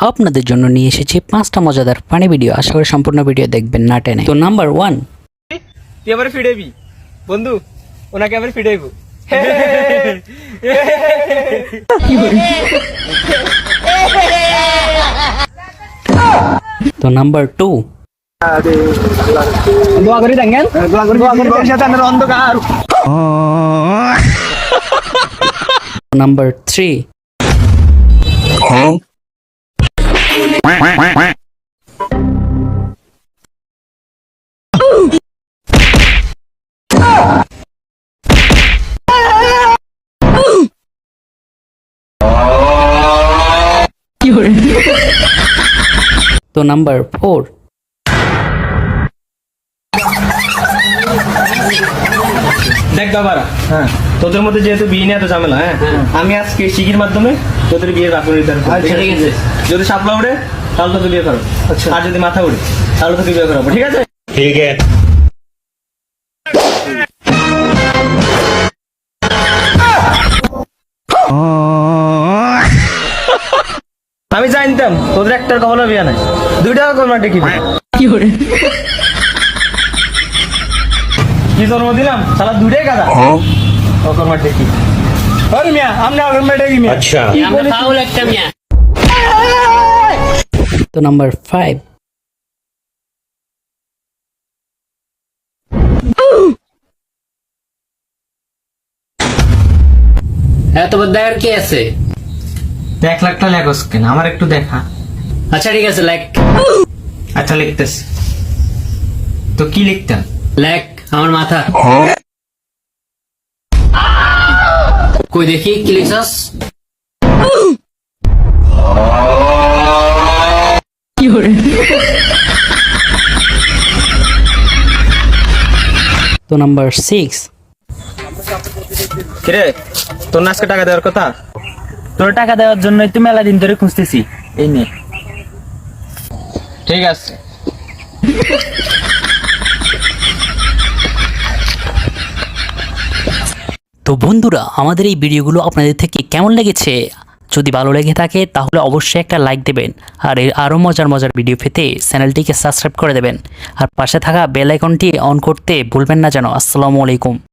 আপনাদের জন্য নিয়ে এসেছি 5টা মজাদার ফানি ভিডিও। আশা করি সম্পূর্ণ ভিডিও দেখবেন না টেনে। তো নাম্বার 1, তুই এবারে ফিডাইবি বন্ধু, ওনাকে এবারে ফিডাইবো। তো নাম্বার 2, দোয়া করি দেখেন, দোয়া করি শয়তানের অন্ধকার। নাম্বার 3, তো নাম্বার 4, দেখ বাবারা, হ্যাঁ তোদের মধ্যে যেহেতু বিয়ে নিয়ে এত ঝামেলা, হ্যাঁ আমি আজকে শিখির মাধ্যমে তোদের বিয়ের রাখুন নির্ধারণ করবো। ঠিক আছে, যদি সাপলা উঠে তাহলে তোকে বিয়ে করো, আর যদি মাথা উঠে তাহলে তোকে বিয়ে করাবো। ঠিক আছে, ठीक है। আমি জানতাম তোদের একটার কখনো বিয়ে নাই, 2 টাকা কর মাঠে কি কি জন্ম দিলাম শালা 2 টাকা গাদা কর মাঠে কি। আরে মিয়া আমনে কর মাঠে কি মিয়া। अच्छा আমরা ফাউল একটা মিয়া। তো নাম্বার 5, এত দেখার কি আছে? 1 লাখ টাকা লেখস কেন, আমার একটু দেখা। আচ্ছা ঠিক আছে, লেখ আচ্ছা লিখতেছি, তো কি লিখতাম? লেখ আমার মাথা। কই দেখি কি লিখছস? তো নাম্বার 6, কিরে তোর না আজকে টাকা দেওয়ার কথা? তোর টাকা দেওয়ার জন্যই তো মেলা দিন ধরে খুঁজতেছি, এই নে। ঠিক আছে, তো বন্ধুরা আমাদের এই ভিডিওগুলো আপনাদের থেকে কেমন লেগেছে? যদি ভালো লেগে থাকে তাহলে অবশ্যই একটা লাইক দেবেন, আর এর আরও মজার ভিডিও পেতে চ্যানেলটিকে সাবস্ক্রাইব করে দেবেন, আর পাশে থাকা বেল আইকনটি অন করতে ভুলবেন না যেন। আসসালামু আলাইকুম।